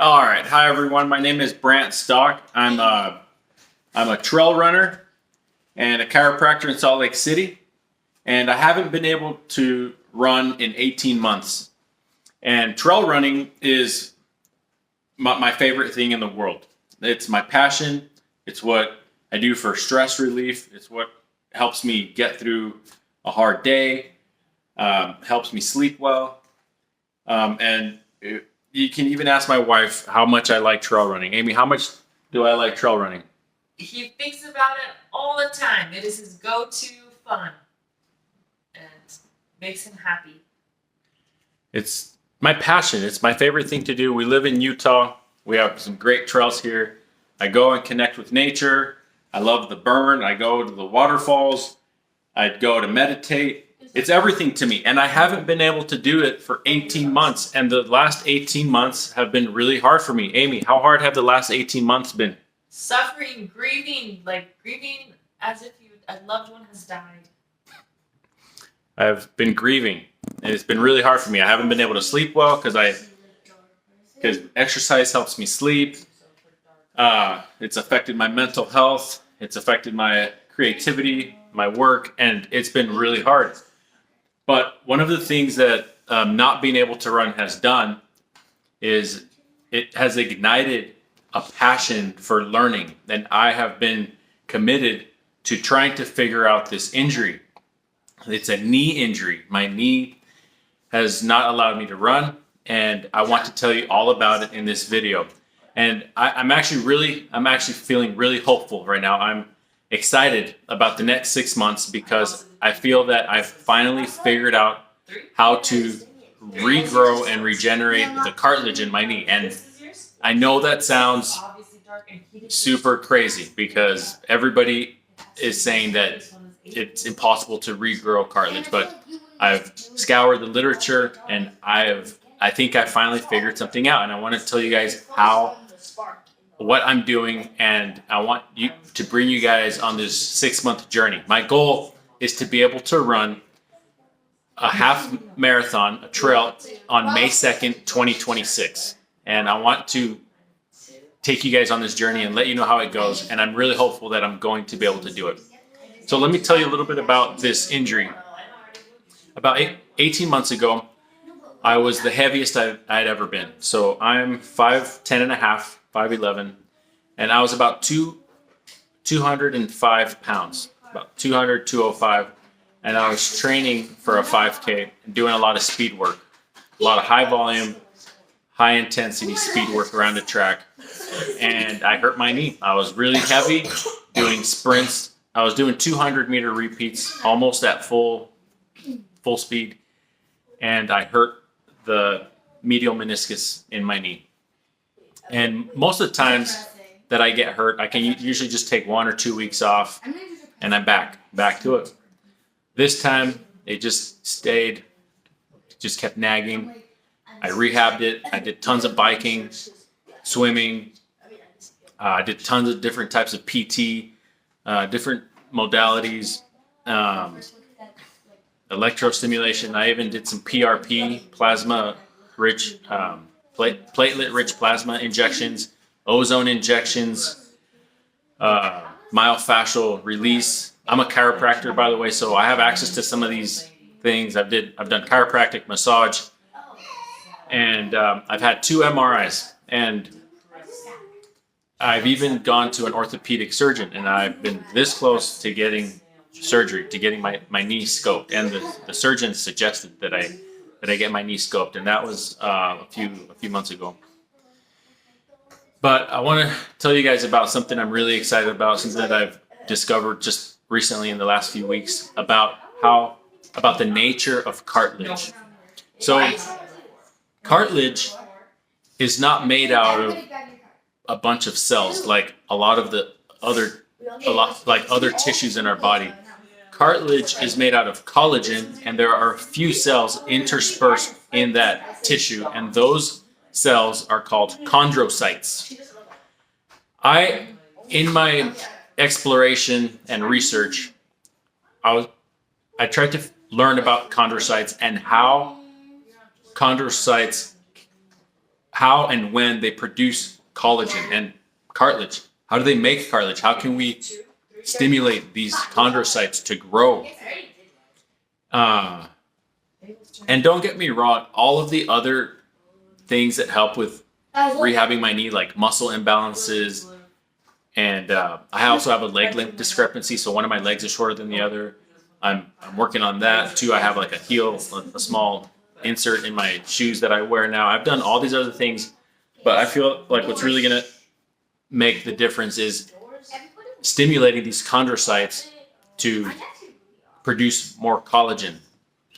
All right. Hi, everyone. My name is Brant Stock. I'm a trail runner and a chiropractor in Salt Lake City. And I haven't been able to run in 18 months. And trail running is my favorite thing in the world. It's my passion. It's what I do for stress relief. It's what helps me get through a hard day, helps me sleep well. You can even ask my wife how much I like trail running. Amy, how much do I like trail running? He thinks about it all the time. It is his go-to fun and makes him happy. It's my passion. It's my favorite thing to do. We live in Utah. We have some great trails here. I go and connect with nature. I love the burn. I go to the waterfalls. I go to meditate. It's everything to me. And I haven't been able to do it for 18 months. And the last 18 months have been really hard for me. Amy, how hard have the last 18 months been? Suffering, grieving as if a loved one has died. I've been grieving. And it's been really hard for me. I haven't been able to sleep well because exercise helps me sleep. It's affected my mental health. It's affected my creativity, my work, and it's been really hard. But one of the things that not being able to run has done is it has ignited a passion for learning. And I have been committed to trying to figure out this injury. It's a knee injury. My knee has not allowed me to run, and I want to tell you all about it in this video. And I'm actually feeling really hopeful right now. I'm excited about the next 6 months because I feel that I've finally figured out how to regrow and regenerate the cartilage in my knee. And I know that sounds super crazy because everybody is saying that it's impossible to regrow cartilage, but I've scoured the literature and I think I finally figured something out, and I want to tell you guys what I'm doing, and I want to bring you guys on this 6-month journey. My goal is to be able to run a half marathon, a trail, on May 2nd, 2026. And I want to take you guys on this journey and let you know how it goes, and I'm really hopeful that I'm going to be able to do it. So let me tell you a little bit about this injury. About 18 months ago, I was the heaviest I'd ever been. So I'm 5'10 and a half, 5'11, and I was about 205 pounds, about 200, 205, and I was training for a 5K and doing a lot of speed work, a lot of high volume, high intensity speed work around the track, and I hurt my knee. I was really heavy doing sprints. I was doing 200-meter repeats, almost at full speed, and I hurt the medial meniscus in my knee. And most of the times that I get hurt, I can usually just take 1 or 2 weeks off, and I'm back to it. This time, it just kept nagging. I rehabbed it. I did tons of biking, swimming. I did tons of different types of PT, different modalities, electrostimulation. I even did some PRP, plasma-rich, platelet-rich plasma injections, ozone injections, myofascial release. I'm a chiropractor, by the way, so I have access to some of these things. I've done chiropractic massage, and I've had 2 MRIs, and I've even gone to an orthopedic surgeon, and I've been this close to getting surgery, to getting my knee scoped, and the surgeon suggested that I get my knee scoped, and that was a few months ago. But I want to tell you guys about something I'm really excited about, something that I've discovered just recently in the last few weeks about the nature of cartilage. So cartilage is not made out of a bunch of cells like a lot of the other tissues in our body. Cartilage is made out of collagen, and there are a few cells interspersed in that tissue, and those cells are called chondrocytes. In my exploration and research, I tried to learn about chondrocytes and how chondrocytes how and when they produce collagen and cartilage. How do they make cartilage? How can we stimulate these chondrocytes to grow? And don't get me wrong, all of the other things that help with rehabbing my knee, like muscle imbalances, and I also have a leg length discrepancy, so one of my legs is shorter than the other. I'm working on that too. I have like a small insert in my shoes that I wear now. I've done all these other things, but I feel like what's really gonna make the difference is stimulating these chondrocytes to produce more collagen,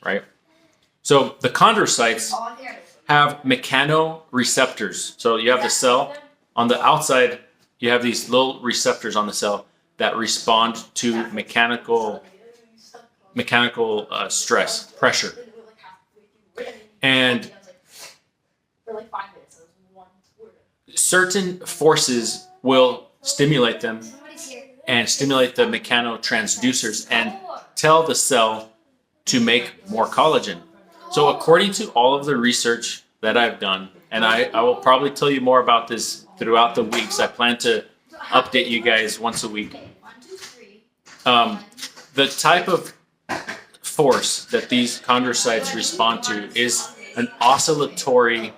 right? So the chondrocytes have mechanoreceptors. So you have the cell on the outside, you have these little receptors on the cell that respond to mechanical stress, pressure. And certain forces will stimulate them and stimulate the mechanotransducers and tell the cell to make more collagen. So according to all of the research that I've done, and I will probably tell you more about this throughout the weeks. I plan to update you guys once a week. The type of force that these chondrocytes respond to is an oscillatory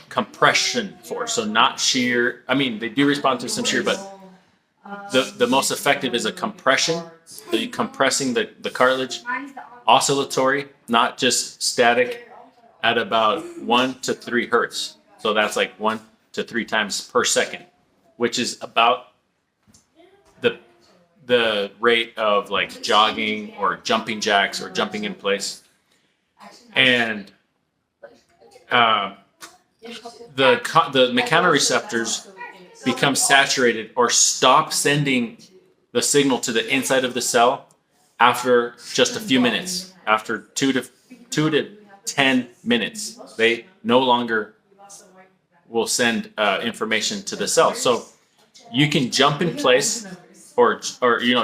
compression force. So not shear. I mean, they do respond to some shear, but the most effective is a compression. So you're compressing the cartilage. Oscillatory, not just static, at about 1 to 3 hertz. So that's like 1 to 3 times per second, which is about the rate of like jogging or jumping jacks or jumping in place. And the mechanoreceptors become saturated or stop sending the signal to the inside of the cell after just a few minutes. After 2 to 10 minutes, they no longer will send information to the cell. So you can jump in place, or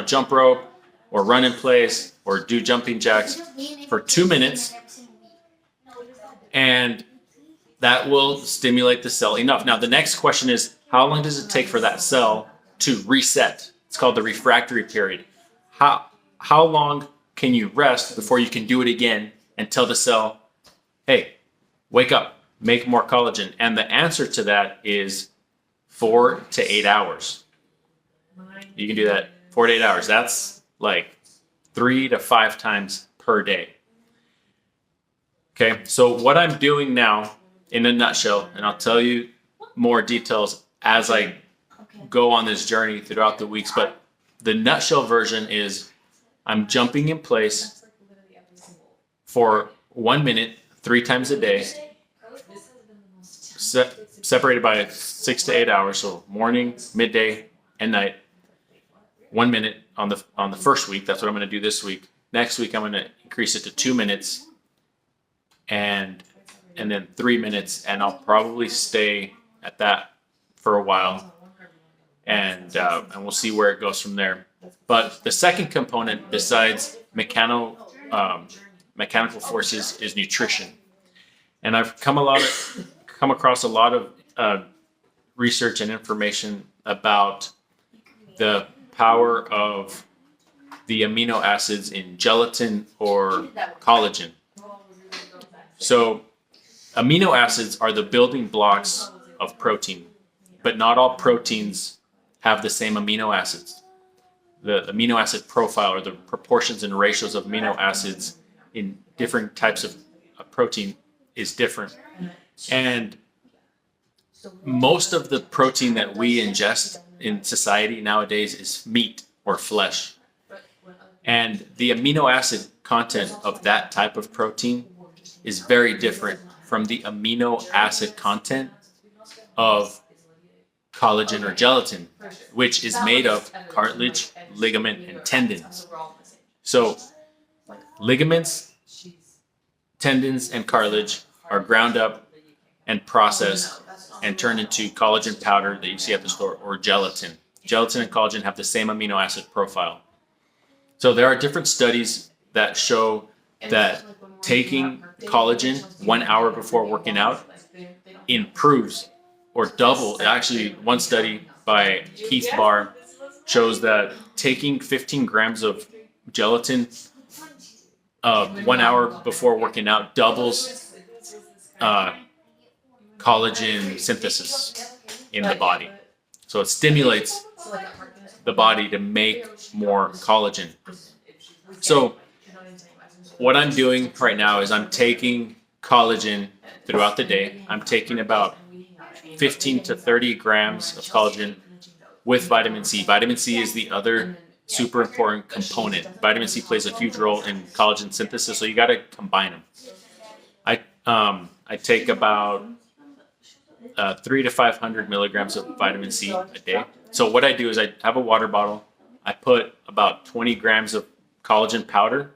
jump rope, or run in place, or do jumping jacks for 2 minutes, and that will stimulate the cell enough. Now the next question is, how long does it take for that cell to reset? It's called the refractory period. How long can you rest before you can do it again and tell the cell, hey, wake up, make more collagen? And the answer to that is 4 to 8 hours. You can do that 4 to 8 hours. That's like 3 to 5 times per day. Okay, so what I'm doing now in a nutshell, and I'll tell you more details as I go on this journey throughout the weeks, but the nutshell version is I'm jumping in place for 1 minute, 3 times a day, separated by 6 to 8 hours. So morning, midday, and night. 1 minute on the first week. That's what I'm going to do this week. Next week, I'm going to increase it to 2 minutes, and then 3 minutes, and I'll probably stay at that for a while, and we'll see where it goes from there. But the second component, besides mechanical forces, is nutrition. And I've come across a lot of research and information about the power of the amino acids in gelatin or collagen. So amino acids are the building blocks of protein, but not all proteins have the same amino acids. The amino acid profile, or the proportions and ratios of amino acids in different types of protein, is different. And most of the protein that we ingest in society nowadays is meat or flesh. And the amino acid content of that type of protein is very different from the amino acid content of collagen or gelatin, which is made of cartilage, ligament, and tendons. So ligaments, tendons, and cartilage are ground up and processed and turned into collagen powder that you see at the store, or gelatin. Gelatin and collagen have the same amino acid profile. So there are different studies that show that taking collagen 1 hour before working out improves or double. Actually, one study by Keith Barr shows that taking 15 grams of gelatin 1 hour before working out doubles collagen synthesis in the body. So it stimulates the body to make more collagen. So what I'm doing right now is I'm taking collagen throughout the day. I'm taking about 15 to 30 grams of collagen with vitamin C. Vitamin C is the other super important component. Vitamin C plays a huge role in collagen synthesis, so you got to combine them. I take about 300 to 500 milligrams of vitamin C a day. So what I do is I have a water bottle. I put about 20 grams of collagen powder,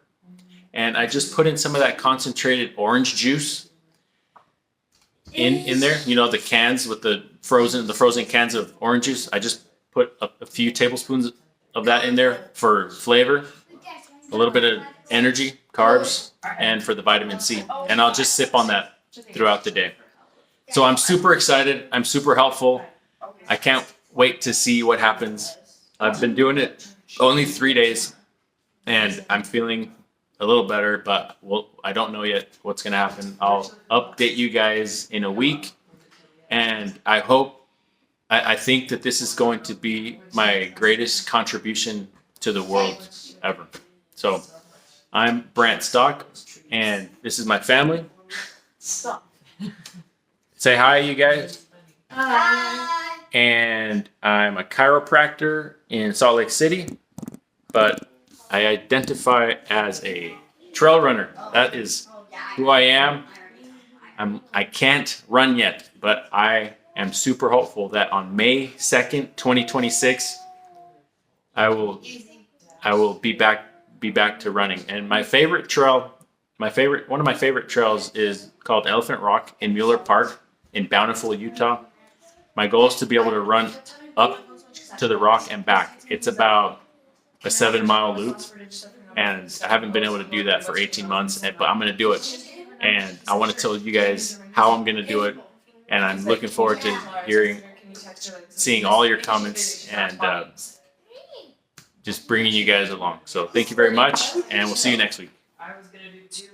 and I just put in some of that concentrated orange juice in there. You know, the cans with the frozen cans of orange juice. I just put a few tablespoons of that in there for flavor, a little bit of energy, carbs, and for the vitamin C. And I'll just sip on that throughout the day. So I'm super excited. I'm super helpful. I can't wait to see what happens. I've been doing it only 3 days, and I'm feeling a little better, but I don't know yet what's going to happen. I'll update you guys in a week, and I think that this is going to be my greatest contribution to the world ever. So I'm Brant Stock, and this is my family. Stop. Say hi, you guys. Hi. And I'm a chiropractor in Salt Lake City, but I identify as a trail runner. That is who I am. I can't run yet, but I am super hopeful that on May 2nd, 2026, I will be back to running. And my favorite trail, one of my favorite trails is called Elephant Rock in Mueller Park in Bountiful, Utah. My goal is to be able to run up to the rock and back. It's about a 7-mile loop, and I haven't been able to do that for 18 months, but I'm going to do it. And I want to tell you guys how I'm going to do it, and I'm looking forward to seeing all your comments and just bringing you guys along. So thank you very much, and we'll see you next week. I was gonna do 2.